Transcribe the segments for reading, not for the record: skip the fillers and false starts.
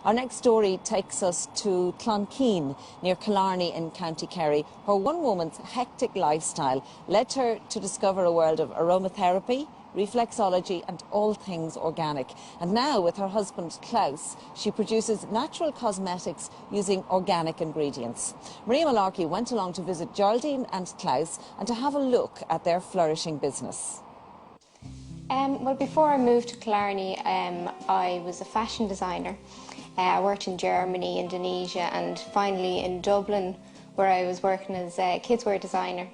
Our next story takes us to Clonkeen, near Killarney in County Kerry, where one woman's hectic lifestyle led her to discover a world of aromatherapy, reflexology and all things organic. And now, with her husband Klaus, she produces natural cosmetics using organic ingredients. Maria Malarkey went along to visit Geraldine and Klaus and to have a look at their flourishing business. Well, before I moved to Killarney, I was a fashion designer. I worked in Germany, Indonesia and finally in Dublin, where I was working as a kidswear designer.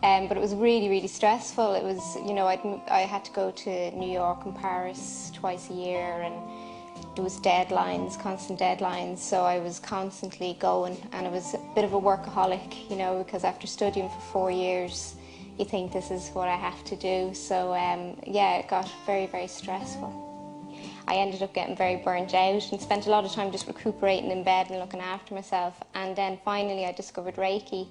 But it was really stressful. It was, you know, I had to go to New York and Paris twice a year, and there was deadlines, constant deadlines, so I was constantly going, and I was a bit of a workaholic, you know, because after studying for 4 years, you think this is what I have to do. So yeah, it got very stressful. I ended up getting very burnt out and spent a lot of time just recuperating in bed and looking after myself. And then finally I discovered Reiki.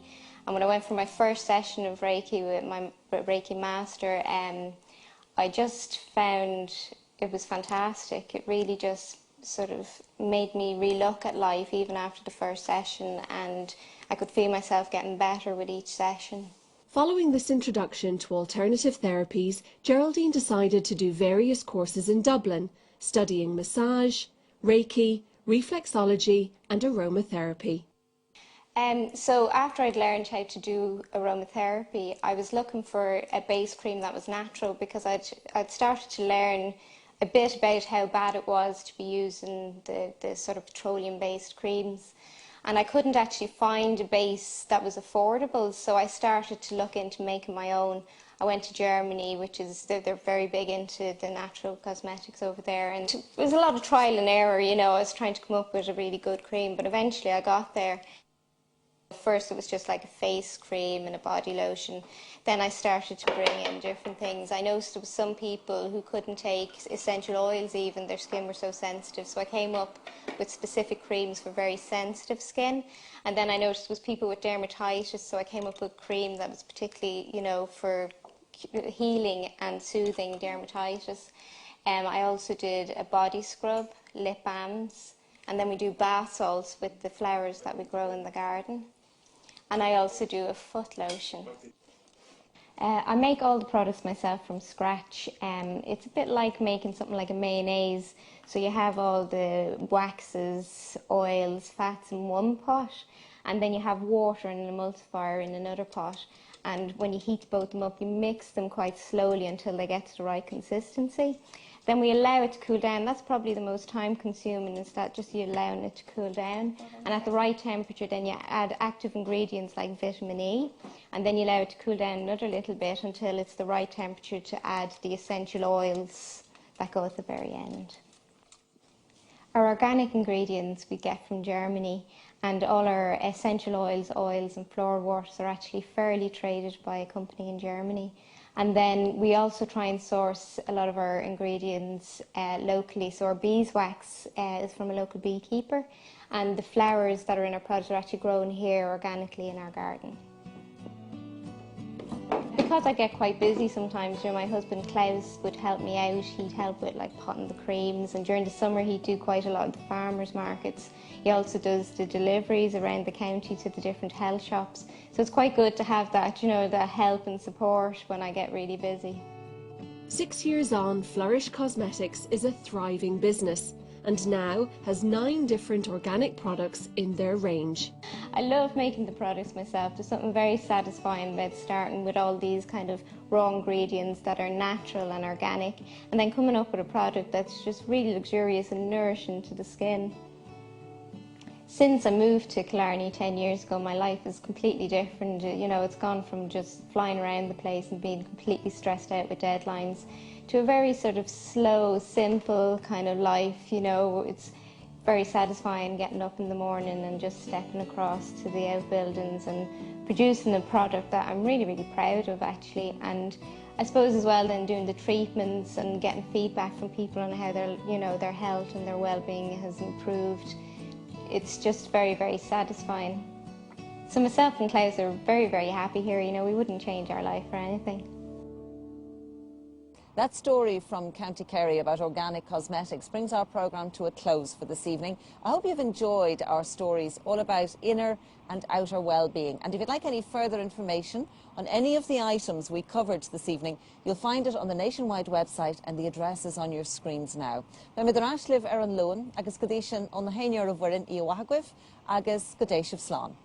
And when I went for my first session of Reiki with my Reiki master, I just found it was fantastic. It really just sort of made me relook at life even after the first session, and I could feel myself getting better with each session. Following this introduction to alternative therapies, Geraldine decided to do various courses in Dublin, studying massage, Reiki, reflexology and aromatherapy. So after I'd learned how to do aromatherapy, I was looking for a base cream that was natural, because I'd started to learn a bit about how bad it was to be using the sort of petroleum-based creams. And I couldn't actually find a base that was affordable, so I started to look into making my own. I went to Germany, which is, they're very big into the natural cosmetics over there, and it was a lot of trial and error, you know. I was trying to come up with a really good cream, but eventually I got there. First it was just like a face cream and a body lotion. Then I started to bring in different things. I noticed there was some people who couldn't take essential oils even, their skin were so sensitive. So I came up with specific creams for very sensitive skin. And then I noticed there was people with dermatitis, so I came up with a cream that was particularly, you know, for healing and soothing dermatitis. I also did a body scrub, lip balms, and then we do bath salts with the flowers that we grow in the garden. And I also do a foot lotion. I make all the products myself from scratch. It's a bit like making something like a mayonnaise. So you have all the waxes, oils, fats in one pot, and then you have water and an emulsifier in another pot. And when you heat both of them up, you mix them quite slowly until they get to the right consistency. Then we allow it to cool down. That's probably the most time consuming, is that just you allowing it to cool down. And at the right temperature, then you add active ingredients like vitamin E, and then you allow it to cool down another little bit until it's the right temperature to add the essential oils that go at the very end. Our organic ingredients we get from Germany, and all our essential oils and flower waters are actually fairly traded by a company in Germany. And then we also try and source a lot of our ingredients locally. So our beeswax is from a local beekeeper, and the flowers that are in our products are actually grown here organically in our garden. Because I get quite busy sometimes, you know, my husband Klaus would help me out. He'd help with like potting the creams, and during the summer he'd do quite a lot of the farmers markets. He also does the deliveries around the county to the different health shops. So it's quite good to have that, you know, the help and support when I get really busy. 6 years on, Flourish Cosmetics is a thriving business and now has 9 different organic products in their range. I love making the products myself. There's something very satisfying about starting with all these kind of raw ingredients that are natural and organic, and then coming up with a product that's just really luxurious and nourishing to the skin. Since I moved to Killarney 10 years ago, my life is completely different. You know, it's gone from just flying around the place and being completely stressed out with deadlines to a very sort of slow, simple kind of life. You know, it's very satisfying getting up in the morning and just stepping across to the outbuildings and producing a product that I'm really proud of, actually. And I suppose as well then doing the treatments and getting feedback from people on how their, you know, their health and their well-being has improved. It's just very satisfying. So myself and Klaus are very happy here. You know, we wouldn't change our life for anything. That story from County Kerry about organic cosmetics brings our programme to a close for this evening. I hope you've enjoyed our stories all about inner and outer well-being. And if you'd like any further information on any of the items we covered this evening, you'll find it on the Nationwide website, and the address is on your screens now. Fe mi ddyn liv ar an luan, agus gadishan on the hainior of werin I wahagwif, agus gadeshiv slán.